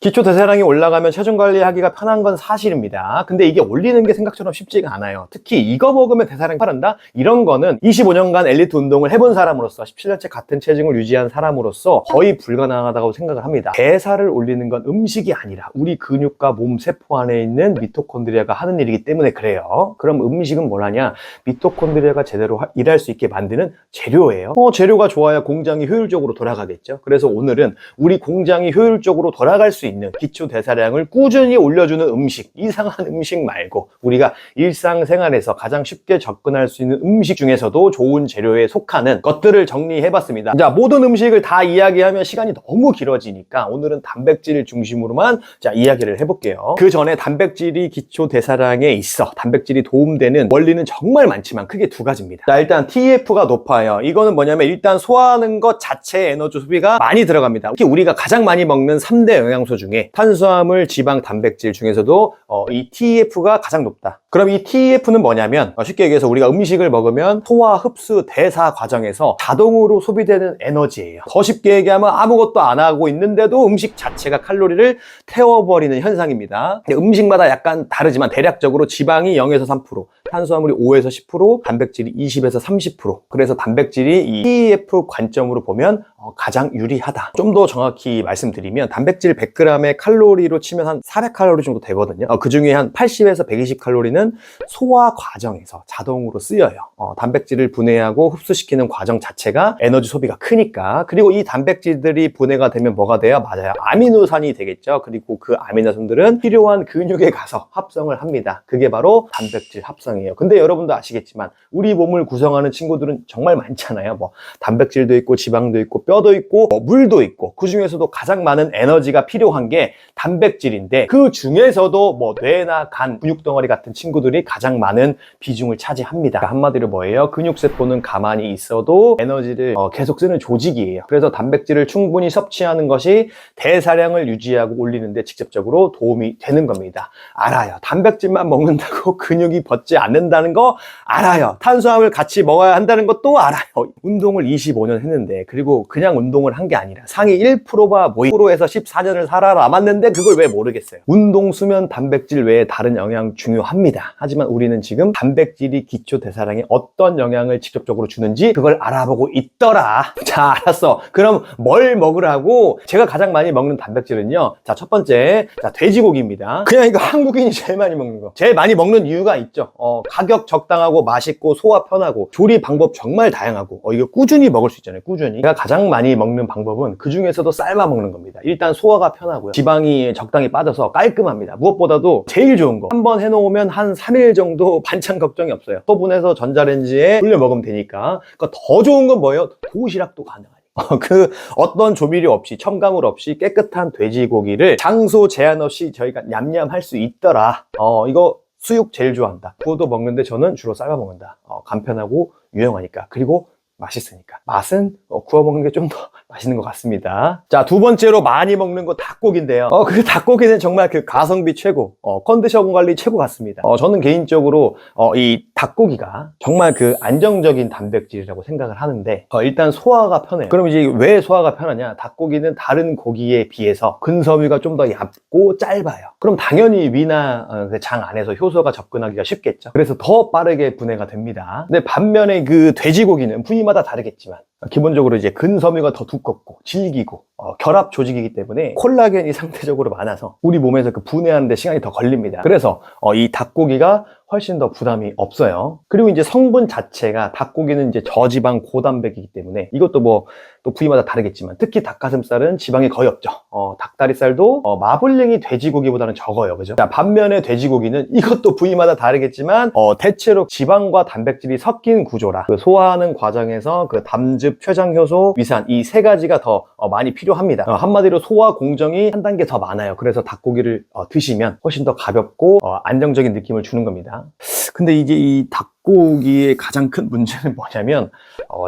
기초 대사량이 올라가면 체중 관리하기가 편한 건 사실입니다. 근데 이게 올리는 게 생각처럼 쉽지가 않아요. 특히 이거 먹으면 대사량이 빠른다? 이런 거는 25년간 엘리트 운동을 해본 사람으로서 17년째 같은 체중을 유지한 사람으로서 거의 불가능하다고 생각을 합니다. 대사를 올리는 건 음식이 아니라 우리 근육과 몸 세포 안에 있는 미토콘드리아가 하는 일이기 때문에 그래요. 그럼 음식은 뭘 하냐? 미토콘드리아가 제대로 일할 수 있게 만드는 재료예요. 재료가 좋아야 공장이 효율적으로 돌아가겠죠. 그래서 오늘은 우리 공장이 효율적으로 돌아갈 수 있는 기초 대사량을 꾸준히 올려주는 음식, 이상한 음식 말고 우리가 일상생활에서 가장 쉽게 접근할 수 있는 음식 중에서도 좋은 재료에 속하는 것들을 정리해봤습니다. 자, 모든 음식을 다 이야기하면 시간이 너무 길어지니까 오늘은 단백질 중심으로만 이야기를 해볼게요. 그 전에 단백질이 기초 대사량에 있어 단백질이 도움되는 원리는 정말 많지만 크게 두 가지입니다. 자, 일단 TF가 높아요. 이거는 뭐냐면 일단 소화하는 것 자체의 에너지 소비가 많이 들어갑니다. 특히 우리가 가장 많이 먹는 3대 영양소 중에 탄수화물, 지방, 단백질 중에서도 이 TF가 가장 높다. 그럼 이 TF는 뭐냐면 쉽게 얘기해서 우리가 음식을 먹으면 소화, 흡수, 대사 과정에서 자동으로 소비되는 에너지예요. 더 쉽게 얘기하면 아무것도 안 하고 있는데도 음식 자체가 칼로리를 태워버리는 현상입니다. 음식마다 약간 다르지만 대략적으로 지방이 0에서 3%, 탄수화물이 5에서 10%, 단백질이 20에서 30%. 그래서 단백질이 이 TF 관점으로 보면 가장 유리하다. 좀 더 정확히 말씀드리면 단백질 100g의 칼로리로 치면 한 400칼로리 정도 되거든요. 그 중에 한 80에서 120칼로리는 소화 과정에서 자동으로 쓰여요. 단백질을 분해하고 흡수시키는 과정 자체가 에너지 소비가 크니까. 그리고 이 단백질들이 분해가 되면 뭐가 돼요? 맞아요. 아미노산이 되겠죠. 그리고 그 아미노산들은 필요한 근육에 가서 합성을 합니다. 그게 바로 단백질 합성이에요. 근데 여러분도 아시겠지만 우리 몸을 구성하는 친구들은 정말 많잖아요. 뭐 단백질도 있고 지방도 있고 뼈도 있고 물도 있고 그 중에서도 가장 많은 에너지가 필요한 게 단백질인데 그 중에서도 뭐 뇌나 간, 근육덩어리 같은 친구들이 가장 많은 비중을 차지합니다. 한마디로 뭐예요? 근육세포는 가만히 있어도 에너지를 계속 쓰는 조직이에요. 그래서 단백질을 충분히 섭취하는 것이 대사량을 유지하고 올리는데 직접적으로 도움이 되는 겁니다. 알아요. 단백질만 먹는다고 근육이 벗지 않는다는 거 알아요. 탄수화물 같이 먹어야 한다는 것도 알아요. 운동을 25년 했는데 그리고 그냥 운동을 한 게 아니라 상위 1%가 뭐 1%에서 14년을 살아남았는데 그걸 왜 모르겠어요. 운동, 수면, 단백질 외에 다른 영양 중요합니다. 하지만 우리는 지금 단백질이 기초 대사량에 어떤 영향을 직접적으로 주는지 그걸 알아보고 있더라. 자, 알았어. 그럼 뭘 먹으라고? 제가 가장 많이 먹는 단백질은요. 자, 첫 번째, 돼지고기입니다. 그냥 이거 한국인이 제일 많이 먹는 거. 제일 많이 먹는 이유가 있죠. 가격 적당하고 맛있고 소화 편하고 조리 방법 정말 다양하고 이거 꾸준히 먹을 수 있잖아요. 꾸준히. 제가 가장 많이 먹는 방법은 그 중에서도 삶아 먹는 겁니다. 일단 소화가 편하고요. 지방이 적당히 빠져서 깔끔합니다. 무엇보다도 제일 좋은 거. 한번 해놓으면 한 3일 정도 반찬 걱정이 없어요. 소분해서 전자레인지에 돌려 먹으면 되니까. 그러니까 더 좋은 건 뭐예요? 도시락도 가능하니까. 그 어떤 조미료 없이 첨가물 없이 깨끗한 돼지고기를 장소 제한 없이 저희가 냠냠할 수 있더라. 이거 수육 제일 좋아한다. 구워도 먹는데 저는 주로 삶아 먹는다. 간편하고 유용하니까. 그리고 맛있으니까. 맛은 구워 먹는 게 좀 더 맛있는 것 같습니다. 자, 두 번째로 많이 먹는 거 닭고기인데요. 그 닭고기는 정말 그 가성비 최고, 컨디션 관리 최고 같습니다. 저는 개인적으로 이 닭고기가 정말 그 안정적인 단백질이라고 생각을 하는데 일단 소화가 편해요. 그럼 이제 왜 소화가 편하냐? 닭고기는 다른 고기에 비해서 근섬유가 좀 더 얇고 짧아요. 그럼 당연히 위나 장 안에서 효소가 접근하기가 쉽겠죠. 그래서 더 빠르게 분해가 됩니다. 근데 반면에 그 돼지고기는 부위마다 다르겠지만 기본적으로 이제 근섬유가 더 두껍고 질기고 결합 조직이기 때문에 콜라겐이 상대적으로 많아서 우리 몸에서 그 분해하는데 시간이 더 걸립니다. 그래서 이 닭고기가 훨씬 더 부담이 없어요. 그리고 이제 성분 자체가 닭고기는 이제 저지방 고단백이기 때문에 이것도 뭐 또 부위마다 다르겠지만 특히 닭가슴살은 지방이 거의 없죠. 닭다리살도 마블링이 돼지고기보다는 적어요. 그죠? 자, 반면에 돼지고기는 이것도 부위마다 다르겠지만 대체로 지방과 단백질이 섞인 구조라 그 소화하는 과정에서 그 담즙, 췌장효소, 위산 이 세 가지가 더 많이 필요합니다. 한마디로 소화 공정이 한 단계 더 많아요. 그래서 닭고기를 드시면 훨씬 더 가볍고 안정적인 느낌을 주는 겁니다. 근데 이제 이 닭고기의 가장 큰 문제는 뭐냐면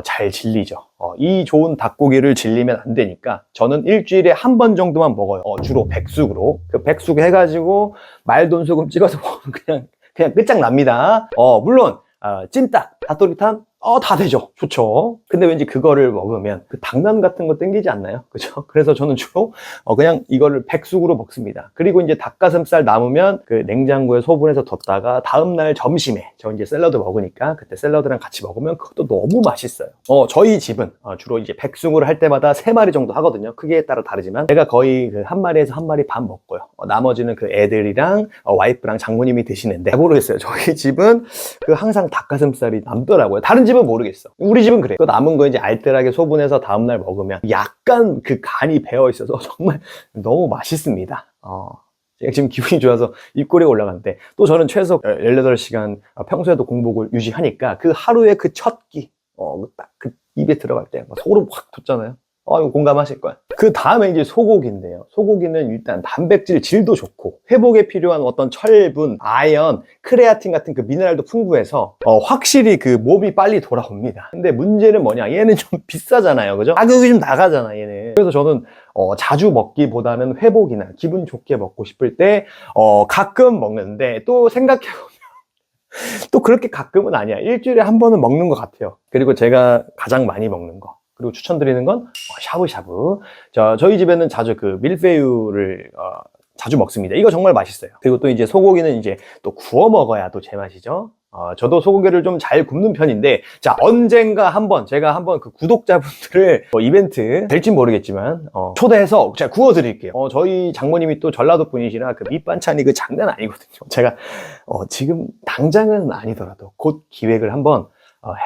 잘 질리죠. 이 좋은 닭고기를 질리면 안 되니까 저는 일주일에 한 번 정도만 먹어요. 주로 백숙으로. 그 백숙 해가지고 말돈소금 찍어서 먹으면 그냥 끝장납니다. 물론 찜닭, 닭도리탕 다 되죠. 좋죠. 근데 왠지 그거를 먹으면 그 당면 같은 거 땡기지 않나요? 그죠? 그래서 저는 주로 그냥 이거를 백숙으로 먹습니다. 그리고 이제 닭가슴살 남으면 그 냉장고에 소분해서 뒀다가 다음날 점심에 저 이제 샐러드 먹으니까 그때 샐러드랑 같이 먹으면 그것도 너무 맛있어요. 저희 집은 주로 이제 백숙을 할 때마다 3마리 정도 하거든요. 크기에 따라 다르지만 제가 거의 그 1마리에서 1마리 반 먹고요. 나머지는 그 애들이랑 와이프랑 장모님이 드시는데 모르겠어요. 저희 집은 그 항상 닭가슴살이 남더라고요. 다른 집은 모르겠어. 우리 집은 그래. 그 남은 거 이제 알뜰하게 소분해서 다음날 먹으면 약간 그 간이 배어 있어서 정말 너무 맛있습니다. 제가 지금 기분이 좋아서 입꼬리가 올라가는데 또 저는 최소 18시간 평소에도 공복을 유지하니까 그 하루의 그 첫 끼, 딱 그 입에 들어갈 때 소름 확 돋잖아요. 이거 공감하실 거야. 그 다음에 이제 소고기인데요. 소고기는 일단 단백질 질도 좋고 회복에 필요한 어떤 철분, 아연, 크레아틴 같은 그 미네랄도 풍부해서 확실히 그 몸이 빨리 돌아옵니다. 근데 문제는 뭐냐? 얘는 좀 비싸잖아요. 그죠? 가격이 좀 나가잖아, 얘는. 그래서 저는 자주 먹기보다는 회복이나 기분 좋게 먹고 싶을 때 가끔 먹는데 또 생각해보면 또 그렇게 가끔은 아니야. 일주일에 한 번은 먹는 것 같아요. 그리고 제가 가장 많이 먹는 거. 그리고 추천드리는 건 샤브샤브. 저희 집에는 자주 그 밀푀유를 자주 먹습니다. 이거 정말 맛있어요. 그리고 또 이제 소고기는 이제 또 구워 먹어야 또 제맛이죠. 저도 소고기를 좀 잘 굽는 편인데, 자, 언젠가 한번 제가 한번 그 구독자분들을 이벤트 될진 모르겠지만 초대해서 제가 구워 드릴게요. 저희 장모님이 또 전라도 분이시라 그 밑반찬이 그 장난 아니거든요. 제가 지금 당장은 아니더라도 곧 기획을 한번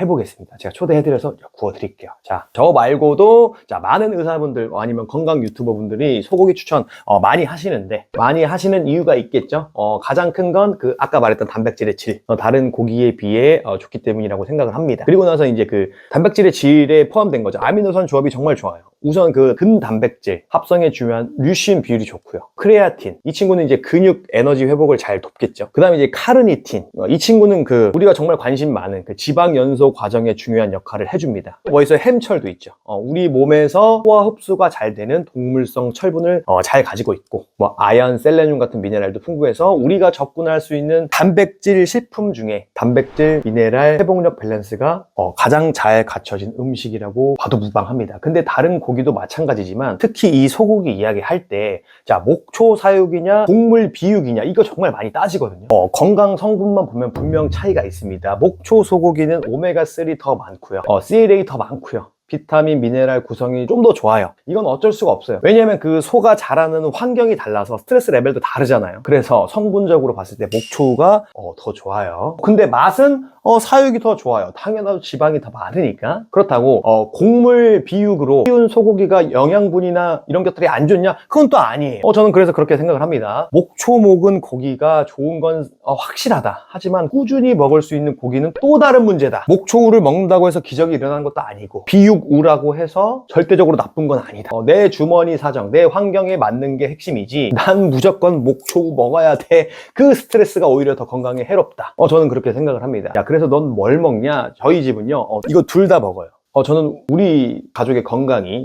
해보겠습니다. 제가 초대해드려서 구워드릴게요. 자, 저 말고도 많은 의사분들 아니면 건강 유튜버분들이 소고기 추천 많이 하시는데 많이 하시는 이유가 있겠죠. 가장 큰 건 그 아까 말했던 단백질의 질, 다른 고기에 비해 좋기 때문이라고 생각을 합니다. 그리고 나서 이제 그 단백질의 질에 포함된 거죠. 아미노산 조합이 정말 좋아요. 우선 그 근단백질 합성에 중요한 류신 비율이 좋고요. 크레아틴, 이 친구는 이제 근육 에너지 회복을 잘 돕겠죠. 그 다음에 이제 카르니틴, 이 친구는 그 우리가 정말 관심 많은 그 지방 연소 과정에 중요한 역할을 해줍니다. 어디서 햄철도 있죠. 우리 몸에서 소화 흡수가 잘 되는 동물성 철분을 잘 가지고 있고, 뭐 아연, 셀레늄 같은 미네랄도 풍부해서 우리가 접근할 수 있는 단백질 식품 중에 단백질, 미네랄, 회복력 밸런스가 가장 잘 갖춰진 음식이라고 봐도 무방합니다. 근데 다른 고기도 마찬가지지만 특히 이 소고기 이야기 할 때 목초 사육이냐 곡물 비육이냐 이거 정말 많이 따지거든요. 건강 성분만 보면 분명 차이가 있습니다. 목초 소고기는 오메가3 더 많고요. CLA 더 많고요. 비타민, 미네랄 구성이 좀 더 좋아요. 이건 어쩔 수가 없어요. 왜냐면 그 소가 자라는 환경이 달라서 스트레스 레벨도 다르잖아요. 그래서 성분적으로 봤을 때 목초가 더 좋아요. 근데 맛은 사육이 더 좋아요. 당연하도 지방이 더 많으니까. 그렇다고 곡물 비육으로 키운 소고기가 영양분이나 이런 것들이 안 좋냐? 그건 또 아니에요. 저는 그래서 그렇게 생각을 합니다. 목초 목은 고기가 좋은 건 확실하다. 하지만 꾸준히 먹을 수 있는 고기는 또 다른 문제다. 목초우를 먹는다고 해서 기적이 일어나는 것도 아니고 비육우라고 해서 절대적으로 나쁜 건 아니다. 내 주머니 사정, 내 환경에 맞는 게 핵심이지 난 무조건 목초우 먹어야 돼. 그 스트레스가 오히려 더 건강에 해롭다. 저는 그렇게 생각을 합니다. 야, 그래서 넌 뭘 먹냐? 저희 집은요 이거 둘 다 먹어요. 저는 우리 가족의 건강이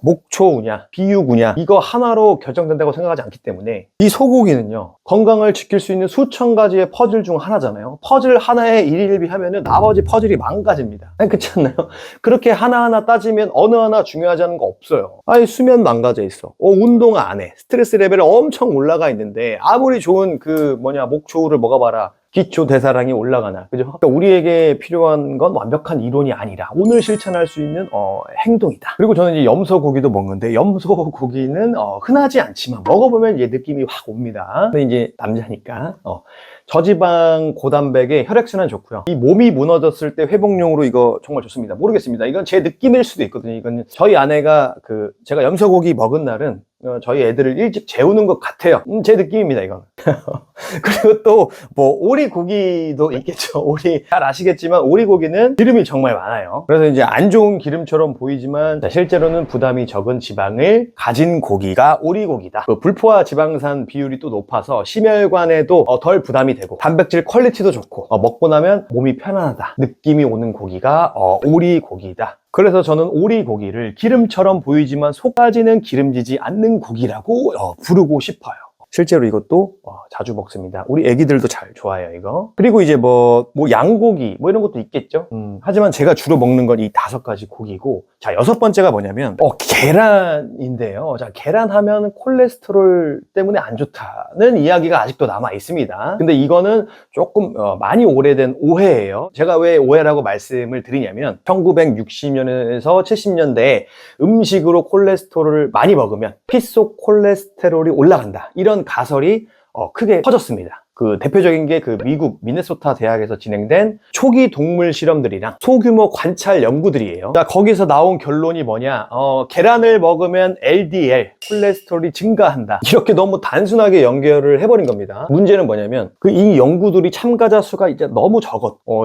목초우냐 비육우냐 이거 하나로 결정된다고 생각하지 않기 때문에 이 소고기는요 건강을 지킬 수 있는 수천 가지의 퍼즐 중 하나잖아요. 퍼즐 하나에 일일비 하면은 나머지 퍼즐이 망가집니다. 아니 그렇지 않나요? 그렇게 하나하나 따지면 어느 하나 중요하지 않은 거 없어요. 아니 수면 망가져 있어, 운동 안 해, 스트레스 레벨이 엄청 올라가 있는데 아무리 좋은 그 목초우를 먹어봐라 기초 대사량이 올라가나, 그죠? 그러니까 우리에게 필요한 건 완벽한 이론이 아니라 오늘 실천할 수 있는 행동이다. 그리고 저는 이제 염소고기도 먹는데 염소고기는 흔하지 않지만 먹어보면 이제 느낌이 확 옵니다. 근데 이제 남자니까 저지방 고단백에 혈액순환 좋고요. 이 몸이 무너졌을 때 회복용으로 이거 정말 좋습니다. 모르겠습니다. 이건 제 느낌일 수도 있거든요. 이건 저희 아내가 제가 염소고기 먹은 날은 저희 애들을 일찍 재우는 것 같아요. 제 느낌입니다, 이건. 그리고 또 오리고기도 있겠죠. 오리 잘 아시겠지만 오리고기는 기름이 정말 많아요. 그래서 이제 안 좋은 기름처럼 보이지만 실제로는 부담이 적은 지방을 가진 고기가 오리고기다. 불포화 지방산 비율이 또 높아서 심혈관에도 덜 부담이 되고 단백질 퀄리티도 좋고 먹고 나면 몸이 편안하다 느낌이 오는 고기가 오리고기다. 그래서 저는 오리고기를 기름처럼 보이지만 속까지는 기름지지 않는 고기라고 부르고 싶어요. 실제로 이것도 자주 먹습니다. 우리 애기들도 잘 좋아해요, 이거. 그리고 이제 뭐 양고기 뭐 이런 것도 있겠죠. 하지만 제가 주로 먹는 건 이 5가지 고기고, 자, 6번째가 뭐냐면 계란인데요. 자, 계란 하면 콜레스테롤 때문에 안 좋다는 이야기가 아직도 남아 있습니다. 근데 이거는 조금 많이 오래된 오해예요. 제가 왜 오해라고 말씀을 드리냐면 1960년에서 70년대에 음식으로 콜레스테롤을 많이 먹으면 피 속 콜레스테롤이 올라간다, 이런 가설이 크게 퍼졌습니다. 그 대표적인 게 그 미국 미네소타 대학에서 진행된 초기 동물 실험들이랑 소규모 관찰 연구들이에요. 자, 거기서 나온 결론이 뭐냐? 계란을 먹으면 LDL, 콜레스테롤이 증가한다. 이렇게 너무 단순하게 연결을 해버린 겁니다. 문제는 뭐냐면 이 연구들이 참가자 수가 이제 너무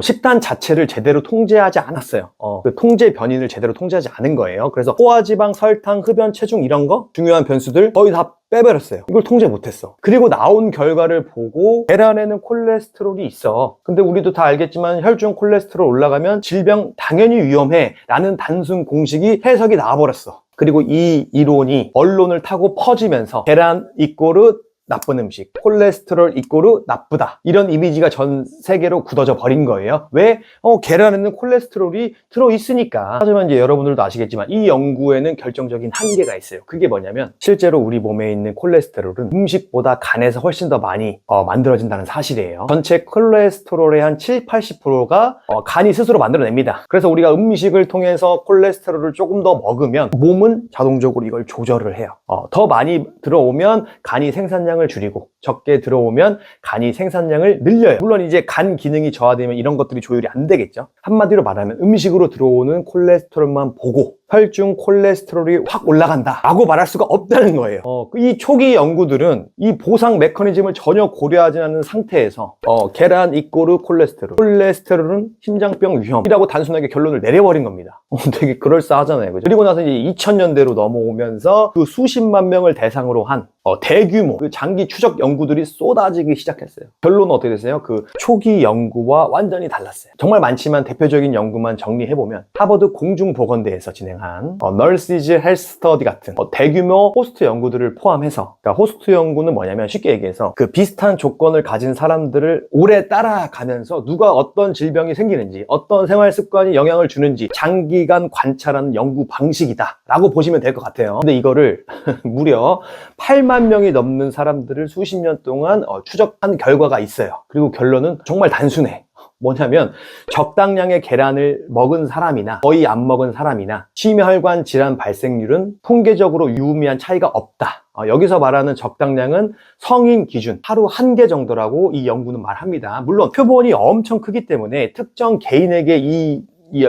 식단 자체를 제대로 통제하지 않았어요. 그 통제 변이를 제대로 통제하지 않은 거예요. 그래서 포화지방, 설탕, 흡연, 체중 이런 거 중요한 변수들 거의 다 빼버렸어요. 이걸 통제 못했어. 그리고 나온 결과를 보고 계란에는 콜레스테롤이 있어. 근데 우리도 다 알겠지만 혈중 콜레스테롤 올라가면 질병 당연히 위험해 라는 단순 공식이 해석이 나와버렸어. 그리고 이 이론이 언론을 타고 퍼지면서 계란 이꼬르 나쁜 음식, 콜레스테롤 이꼬르 나쁘다, 이런 이미지가 전 세계로 굳어져 버린 거예요. 왜? 계란에는 콜레스테롤이 들어있으니까. 하지만 이제 여러분들도 아시겠지만 이 연구에는 결정적인 한계가 있어요. 그게 뭐냐면 실제로 우리 몸에 있는 콜레스테롤은 음식보다 간에서 훨씬 더 많이 만들어진다는 사실이에요. 전체 콜레스테롤의 한 70-80%가 간이 스스로 만들어냅니다. 그래서 우리가 음식을 통해서 콜레스테롤을 조금 더 먹으면 몸은 자동적으로 이걸 조절을 해요. 더 많이 들어오면 간이 생산량을 줄이고, 적게 들어오면 간이 생산량을 늘려요. 물론 이제 간 기능이 저하되면 이런 것들이 조율이 안 되겠죠. 한마디로 말하면 음식으로 들어오는 콜레스테롤만 보고 혈중 콜레스테롤이 확 올라간다 라고 말할 수가 없다는 거예요. 이 초기 연구들은 이 보상 메커니즘을 전혀 고려하지 않은 상태에서 계란 이꼬르 콜레스테롤, 콜레스테롤은 심장병 위험이라고 단순하게 결론을 내려버린 겁니다. 되게 그럴싸하잖아요, 그죠? 그리고 나서 이제 2000년대로 넘어오면서 그 수십만 명을 대상으로 한 대규모 그 장기 추적 연구들이 쏟아지기 시작했어요. 결론은 어떻게 됐어요? 그 초기 연구와 완전히 달랐어요. 정말 많지만 대표적인 연구만 정리해보면 하버드 공중보건대에서 진행한 Nurses Health Study 같은 대규모 호스트 연구들을 포함해서, 그러니까 호스트 연구는 뭐냐면 쉽게 얘기해서 그 비슷한 조건을 가진 사람들을 오래 따라가면서 누가 어떤 질병이 생기는지, 어떤 생활 습관이 영향을 주는지 장기간 관찰하는 연구 방식이다 라고 보시면 될 것 같아요. 근데 이거를 무려 8만 명이 넘는 사람들을 수십 년 동안 추적한 결과가 있어요. 그리고 결론은 정말 단순해. 뭐냐면 적당량의 계란을 먹은 사람이나 거의 안 먹은 사람이나 심혈관 질환 발생률은 통계적으로 유의미한 차이가 없다. 여기서 말하는 적당량은 성인 기준 하루 1개 정도라고 이 연구는 말합니다. 물론 표본이 엄청 크기 때문에 특정 개인에게 이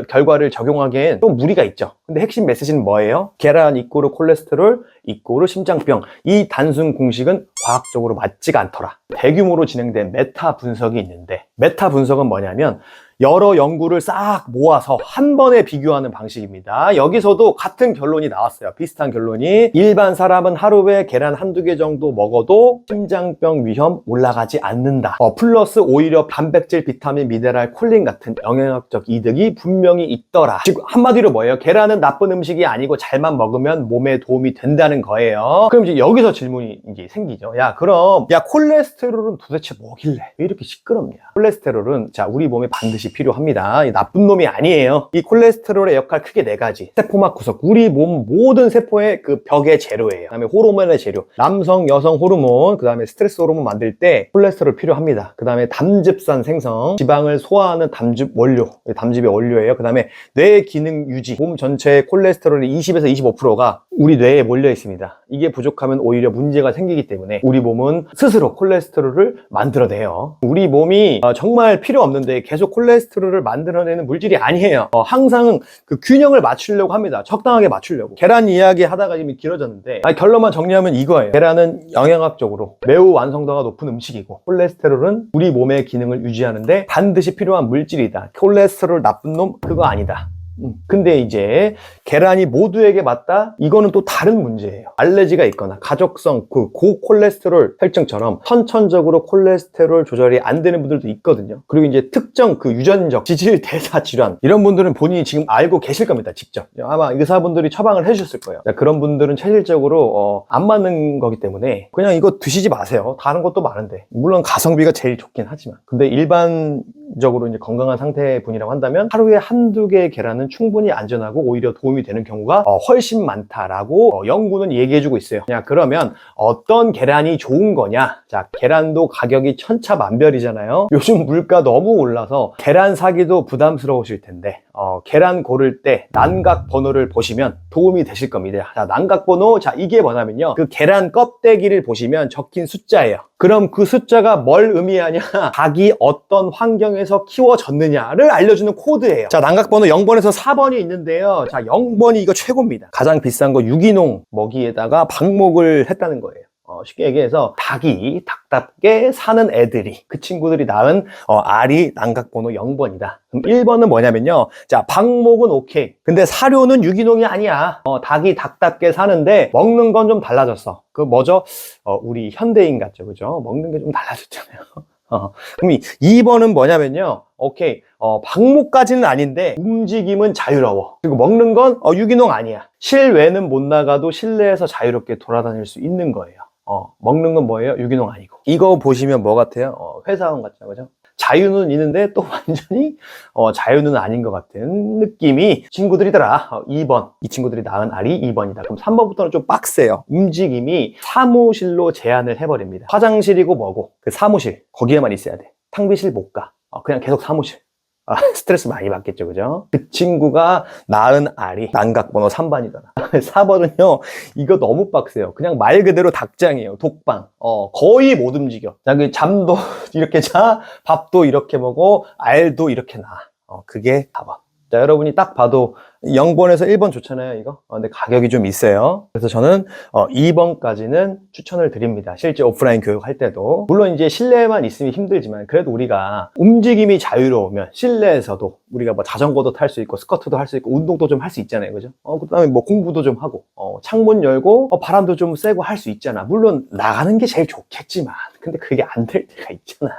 결과를 적용하기엔 좀 무리가 있죠. 근데 핵심 메시지는 뭐예요? 계란 이꼬르 콜레스테롤 이꼬르 심장병, 이 단순 공식은 과학적으로 맞지가 않더라. 대규모로 진행된 메타 분석이 있는데, 메타 분석은 뭐냐면 여러 연구를 싹 모아서 한 번에 비교하는 방식입니다. 여기서도 같은 결론이 나왔어요. 비슷한 결론이, 일반 사람은 하루에 계란 1-2개 정도 먹어도 심장병 위험 올라가지 않는다. 플러스 오히려 단백질, 비타민, 미네랄, 콜린 같은 영양학적 이득이 분명히 있더라. 즉 한마디로 뭐예요? 계란은 나쁜 음식이 아니고 잘만 먹으면 몸에 도움이 된다는 거예요. 그럼 이제 여기서 질문이 이제 생기죠. 그럼 콜레스테롤은 도대체 뭐길래 왜 이렇게 시끄럽냐? 콜레스테롤은 우리 몸에 반드시 필요합니다. 나쁜 놈이 아니에요. 이 콜레스테롤의 역할 크게 4가지. 세포막 구성, 우리 몸 모든 세포의 그 벽의 재료예요. 그 다음에 호르몬의 재료, 남성, 여성 호르몬, 그 다음에 스트레스 호르몬 만들 때 콜레스테롤 필요합니다. 그 다음에 담즙산 생성, 지방을 소화하는 담즙 원료, 담즙의 원료예요. 그 다음에 뇌 기능 유지, 몸 전체의 콜레스테롤의 20에서 25%가 우리 뇌에 몰려 있습니다. 이게 부족하면 오히려 문제가 생기기 때문에 우리 몸은 스스로 콜레스테롤을 만들어내요. 우리 몸이 정말 필요 없는데 계속 콜레스테롤을 만들어내는 물질이 아니에요. 항상 그 균형을 맞추려고 합니다. 적당하게 맞추려고. 계란 이야기 하다가 이미 길어졌는데 결론만 정리하면 이거예요. 계란은 영양학적으로 매우 완성도가 높은 음식이고, 콜레스테롤은 우리 몸의 기능을 유지하는데 반드시 필요한 물질이다. 콜레스테롤 나쁜 놈 그거 아니다. 근데 이제 계란이 모두에게 맞다? 이거는 또 다른 문제예요. 알레르기가 있거나 가족성 그 고콜레스테롤 혈증처럼 선천적으로 콜레스테롤 조절이 안 되는 분들도 있거든요. 그리고 이제 특정 그 유전적 지질 대사 질환 이런 분들은 본인이 지금 알고 계실 겁니다. 직접 아마 의사분들이 처방을 해주셨을 거예요. 그런 분들은 체질적으로 안 맞는 거기 때문에 그냥 이거 드시지 마세요. 다른 것도 많은데 물론 가성비가 제일 좋긴 하지만 근데 일반적으로 이제 건강한 상태 분이라고 한다면 하루에 한두 개의 계란은 충분히 안전하고 오히려 도움이 되는 경우가 훨씬 많다라고 연구는 얘기해주고 있어요. 그러면 어떤 계란이 좋은 거냐? 자, 계란도 가격이 천차만별이잖아요. 요즘 물가 너무 올라서 계란 사기도 부담스러우실 텐데 계란 고를 때 난각 번호를 보시면 도움이 되실 겁니다. 자, 난각 번호, 자, 이게 뭐냐면요, 그 계란 껍데기를 보시면 적힌 숫자예요. 그럼 그 숫자가 뭘 의미하냐? 닭이 어떤 환경에서 키워졌느냐를 알려주는 코드예요. 자, 난각번호 0번에서 4번이 있는데요. 자, 0번이 이거 최고입니다. 가장 비싼 거 유기농 먹이에다가 방목을 했다는 거예요. 쉽게 얘기해서 닭이 닭답게 사는 애들이 그 친구들이 낳은 알이 난각번호 0번이다. 그럼 1번은 뭐냐면요, 자, 방목은 오케이. 근데 사료는 유기농이 아니야. 닭이 닭답게 사는데 먹는 건 좀 달라졌어. 그 뭐죠? 우리 현대인 같죠, 그죠? 먹는 게 좀 달라졌잖아요. 그럼 2번은 뭐냐면요, 오케이, 방목까지는 아닌데 움직임은 자유로워. 그리고 먹는 건 유기농 아니야. 실외는 못 나가도 실내에서 자유롭게 돌아다닐 수 있는 거예요. 먹는 건 뭐예요? 유기농 아니고. 이거 보시면 뭐 같아요? 회사원 같죠, 그죠? 자유는 있는데 또 완전히 자유는 아닌 것 같은 느낌이 친구들이더라. 2번. 이 친구들이 낳은 알이 2번이다. 그럼 3번부터는 좀 빡세요. 움직임이 사무실로 제한을 해버립니다. 화장실이고 뭐고 그 사무실 거기에만 있어야 돼. 탕비실 못 가. 그냥 계속 사무실. 스트레스 많이 받겠죠, 그죠? 그 친구가 낳은 알이 난각번호 3번이더라. 4번은요, 이거 너무 빡세요. 그냥 말 그대로 닭장이에요. 독방. 거의 못 움직여. 자, 그 잠도 이렇게 자, 밥도 이렇게 먹어, 알도 이렇게 나. 그게 4번. 자, 여러분이 딱 봐도 0번에서 1번 좋잖아요, 이거. 근데 가격이 좀 있어요. 그래서 저는 2번까지는 추천을 드립니다. 실제 오프라인 교육할 때도. 물론 이제 실내에만 있으면 힘들지만 그래도 우리가 움직임이 자유로우면 실내에서도 우리가 뭐 자전거도 탈 수 있고 스쿼트도 할 수 있고 운동도 좀 할 수 있잖아요, 그죠? 그 다음에 뭐 공부도 좀 하고 창문 열고 바람도 좀 쐬고 할 수 있잖아. 물론 나가는 게 제일 좋겠지만 근데 그게 안 될 때가 있잖아.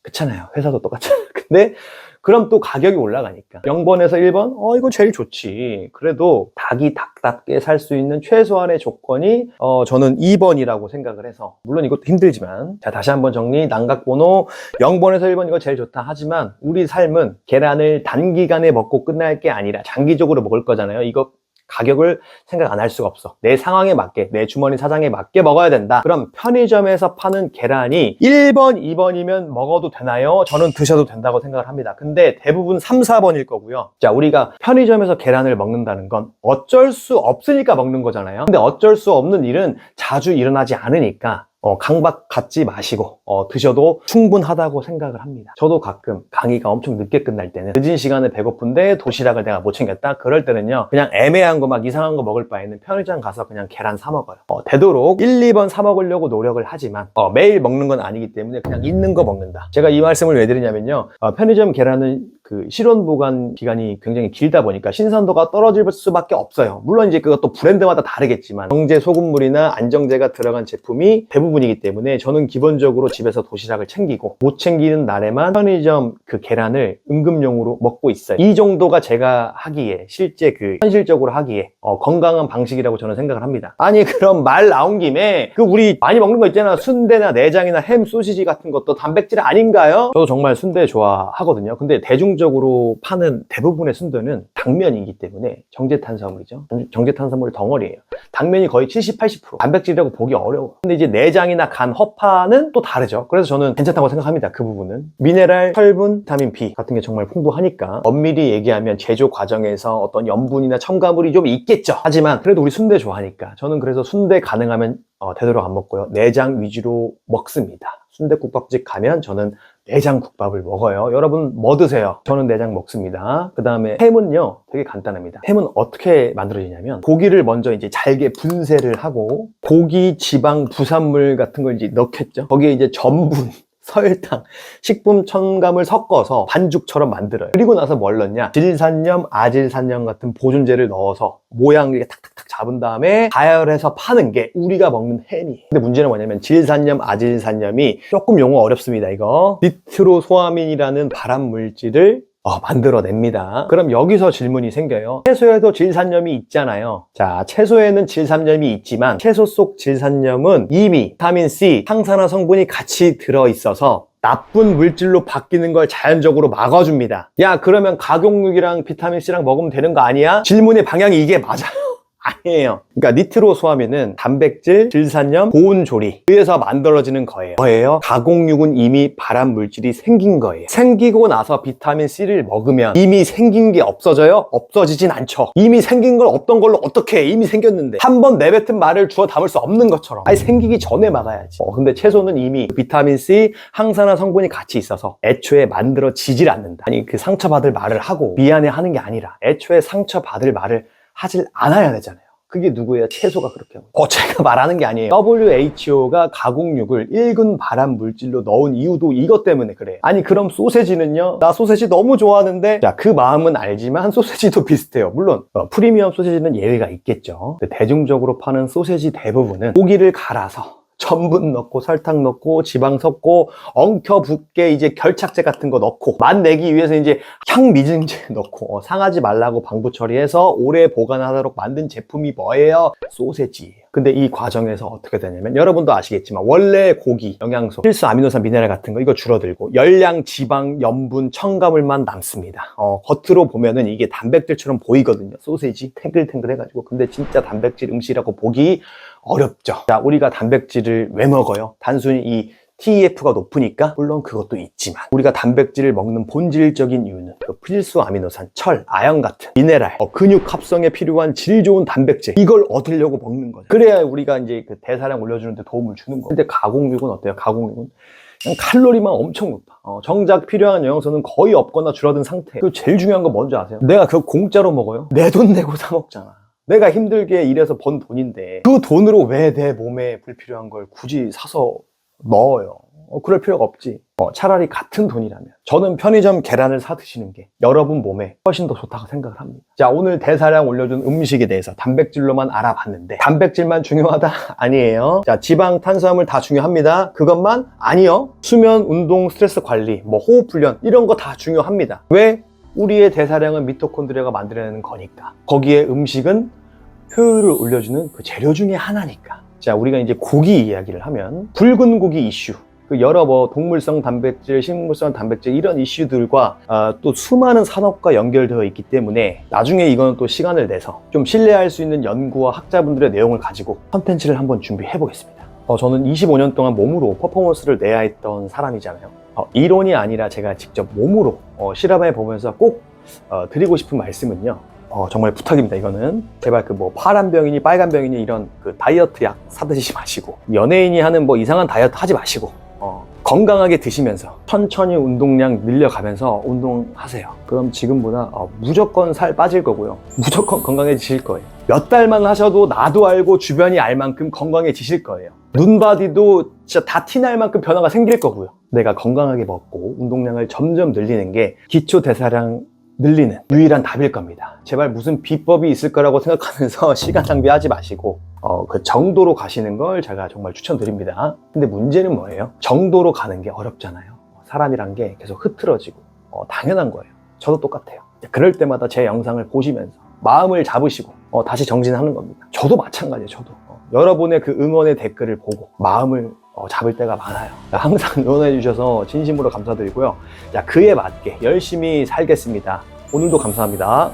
그렇잖아요. 회사도 똑같잖아요. 근데 그럼 또 가격이 올라가니까 0번에서 1번? 이거 제일 좋지. 그래도 닭이 닭답게 살 수 있는 최소한의 조건이 저는 2번이라고 생각을 해서, 물론 이것도 힘들지만, 자, 다시 한번 정리. 난각번호 0번에서 1번 이거 제일 좋다. 하지만 우리 삶은 계란을 단기간에 먹고 끝날 게 아니라 장기적으로 먹을 거잖아요. 이거 가격을 생각 안 할 수가 없어. 내 상황에 맞게, 내 주머니 사정에 맞게 먹어야 된다. 그럼 편의점에서 파는 계란이 1번, 2번이면 먹어도 되나요? 저는 드셔도 된다고 생각을 합니다. 근데 대부분 3, 4번일 거고요. 자, 우리가 편의점에서 계란을 먹는다는 건 어쩔 수 없으니까 먹는 거잖아요. 근데 어쩔 수 없는 일은 자주 일어나지 않으니까 강박 갖지 마시고 드셔도 충분하다고 생각을 합니다. 저도 가끔 강의가 엄청 늦게 끝날 때는 늦은 시간에 배고픈데 도시락을 내가 못 챙겼다? 그럴 때는요, 그냥 애매한 거 막 이상한 거 먹을 바에는 편의점 가서 그냥 계란 사 먹어요. 되도록 1, 2번 사 먹으려고 노력을 하지만 매일 먹는 건 아니기 때문에 그냥 있는 거 먹는다. 제가 이 말씀을 왜 드리냐면요, 편의점 계란은 그 실온 보관 기간이 굉장히 길다 보니까 신선도가 떨어질 수밖에 없어요. 물론 이제 그것도 브랜드마다 다르겠지만 정제 소금물이나 안정제가 들어간 제품이 대부분이기 때문에 저는 기본적으로 집에서 도시락을 챙기고, 못 챙기는 날에만 편의점 그 계란을 응급용으로 먹고 있어요. 이 정도가 제가 하기에, 실제 그 현실적으로 하기에 건강한 방식이라고 저는 생각을 합니다. 아니, 그럼 말 나온 김에 그 우리 많이 먹는 거 있잖아. 순대나 내장이나 햄, 소시지 같은 것도 단백질 아닌가요? 저도 정말 순대 좋아하거든요. 근데 대중적으로 파는 대부분의 순대는 당면이기 때문에 정제탄수화물이죠. 정제탄수화물 덩어리예요. 당면이 거의 70, 80%. 단백질이라고 보기 어려워. 근데 이제 내장이나 간, 허파는 또 다르죠. 그래서 저는 괜찮다고 생각합니다. 그 부분은. 미네랄, 철분, 비타민 B 같은 게 정말 풍부하니까 엄밀히 얘기하면 제조 과정에서 어떤 염분이나 첨가물이 좀 있겠죠. 하지만 그래도 우리 순대 좋아하니까 저는 그래서 순대 가능하면 되도록 안 먹고요, 내장 위주로 먹습니다. 순대국밥집 가면 저는 내장국밥을 먹어요. 여러분 뭐 드세요? 저는 내장 먹습니다. 그 다음에 햄은요, 되게 간단합니다. 햄은 어떻게 만들어지냐면 고기를 먼저 이제 잘게 분쇄를 하고 고기 지방 부산물 같은 걸 이제 넣겠죠. 거기에 이제 전분, 설탕, 식품 첨가물 섞어서 반죽처럼 만들어요. 그리고 나서 뭘 넣냐? 질산염, 아질산염 같은 보존제를 넣어서 모양 이렇게 탁탁탁 잡은 다음에 가열해서 파는 게 우리가 먹는 햄이에요. 근데 문제는 뭐냐면 질산염, 아질산염이 조금 용어 어렵습니다. 이거 니트로소아민이라는 발암 물질을 만들어냅니다. 그럼 여기서 질문이 생겨요. 채소에도 질산염이 있잖아요. 자, 채소에는 질산염이 있지만 채소 속 질산염은 이미 비타민C, 항산화 성분이 같이 들어있어서 나쁜 물질로 바뀌는 걸 자연적으로 막아줍니다. 야, 그러면 가공육이랑 비타민C랑 먹으면 되는 거 아니야? 질문의 방향이 이게 맞아요. 아니에요. 그러니까 니트로소아민은 단백질, 질산염, 고온조리 의해서 만들어지는 거예요. 뭐예요? 가공육은 이미 발암 물질이 생긴 거예요. 생기고 나서 비타민C를 먹으면 이미 생긴 게 없어져요? 없어지진 않죠. 이미 생긴 걸 없던 걸로 어떻게 해? 이미 생겼는데 한 번 내뱉은 말을 주워 담을 수 없는 것처럼 아니 생기기 전에 막아야지. 근데 채소는 이미 비타민C, 항산화 성분이 같이 있어서 애초에 만들어지질 않는다. 아니 그 상처받을 말을 하고 미안해 하는 게 아니라 애초에 상처받을 말을 하질 않아야 되잖아요. 그게 누구예요? 채소가 그렇게 하고. 제가 말하는 게 아니에요. WHO가 가공육을 1군 발암 물질로 넣은 이유도 이것 때문에 그래요. 아니 그럼 소세지는요? 나 소세지 너무 좋아하는데 자, 그 마음은 알지만 소세지도 비슷해요. 물론 프리미엄 소세지는 예외가 있겠죠. 근데 대중적으로 파는 소세지 대부분은 고기를 갈아서 전분 넣고 설탕 넣고 지방 섞고 엉켜붙게 이제 결착제 같은 거 넣고 맛 내기 위해서 이제 향미증제 넣고 상하지 말라고 방부 처리해서 오래 보관하도록 만든 제품이 뭐예요? 소세지예요. 근데 이 과정에서 어떻게 되냐면 여러분도 아시겠지만 원래 고기, 영양소, 필수 아미노산, 미네랄 같은 거 이거 줄어들고 열량, 지방, 염분, 첨가물만 남습니다. 겉으로 보면은 이게 단백질처럼 보이거든요. 소세지 탱글탱글 해가지고. 근데 진짜 단백질 음식이라고 보기 어렵죠. 자, 우리가 단백질을 왜 먹어요? 단순히 이 TEF가 높으니까? 물론 그것도 있지만 우리가 단백질을 먹는 본질적인 이유는 그 필수 아미노산, 철, 아연 같은 미네랄, 근육 합성에 필요한 질 좋은 단백질 이걸 얻으려고 먹는 거죠. 그래야 우리가 이제 그 대사량 올려주는 데 도움을 주는 거예요. 근데 가공육은 어때요? 가공육은 그냥 칼로리만 엄청 높아. 정작 필요한 영양소는 거의 없거나 줄어든 상태. 그 제일 중요한 건 뭔지 아세요? 내가 그거 공짜로 먹어요? 내 돈 내고 사 먹잖아. 내가 힘들게 일해서 번 돈인데 그 돈으로 왜 내 몸에 불필요한 걸 굳이 사서 넣어요? 그럴 필요가 없지. 차라리 같은 돈이라면 저는 편의점 계란을 사 드시는 게 여러분 몸에 훨씬 더 좋다고 생각을 합니다. 자, 오늘 대사량 올려준 음식에 대해서 단백질로만 알아봤는데 단백질만 중요하다? 아니에요. 자, 지방, 탄수화물 다 중요합니다. 그것만? 아니요. 수면, 운동, 스트레스 관리, 호흡 훈련 이런 거 다 중요합니다. 왜? 우리의 대사량은 미토콘드리아가 만들어내는 거니까. 거기에 음식은 효율을 올려주는 그 재료 중에 하나니까. 자, 우리가 이제 고기 이야기를 하면 붉은 고기 이슈, 그 여러 동물성 단백질, 식물성 단백질 이런 이슈들과 또 수많은 산업과 연결되어 있기 때문에 나중에 이거는 또 시간을 내서 좀 신뢰할 수 있는 연구와 학자분들의 내용을 가지고 컨텐츠를 한번 준비해 보겠습니다. 저는 25년 동안 몸으로 퍼포먼스를 내야 했던 사람이잖아요. 이론이 아니라 제가 직접 몸으로 실험해 보면서 꼭 드리고 싶은 말씀은요. 정말 부탁입니다. 이거는 제발 파란 병이니 빨간 병이니 이런 그 다이어트 약 사드시지 마시고 연예인이 하는 이상한 다이어트 하지 마시고 건강하게 드시면서 천천히 운동량 늘려가면서 운동하세요. 그럼 지금보다 무조건 살 빠질 거고요. 무조건 건강해지실 거예요. 몇 달만 하셔도 나도 알고 주변이 알 만큼 건강해지실 거예요. 눈바디도 진짜 다 티날 만큼 변화가 생길 거고요. 내가 건강하게 먹고 운동량을 점점 늘리는 게 기초 대사량 늘리는 유일한 답일 겁니다. 제발 무슨 비법이 있을 거라고 생각하면서 시간 낭비하지 마시고 그 정도로 가시는 걸 제가 정말 추천드립니다. 근데 문제는 뭐예요? 정도로 가는 게 어렵잖아요. 사람이란 게 계속 흐트러지고 당연한 거예요. 저도 똑같아요. 그럴 때마다 제 영상을 보시면서 마음을 잡으시고 다시 정진하는 겁니다. 저도 마찬가지예요. 저도 여러분의 그 응원의 댓글을 보고 마음을 잡을 때가 많아요. 항상 응원해 주셔서 진심으로 감사드리고요. 자, 그에 맞게 열심히 살겠습니다. 오늘도 감사합니다.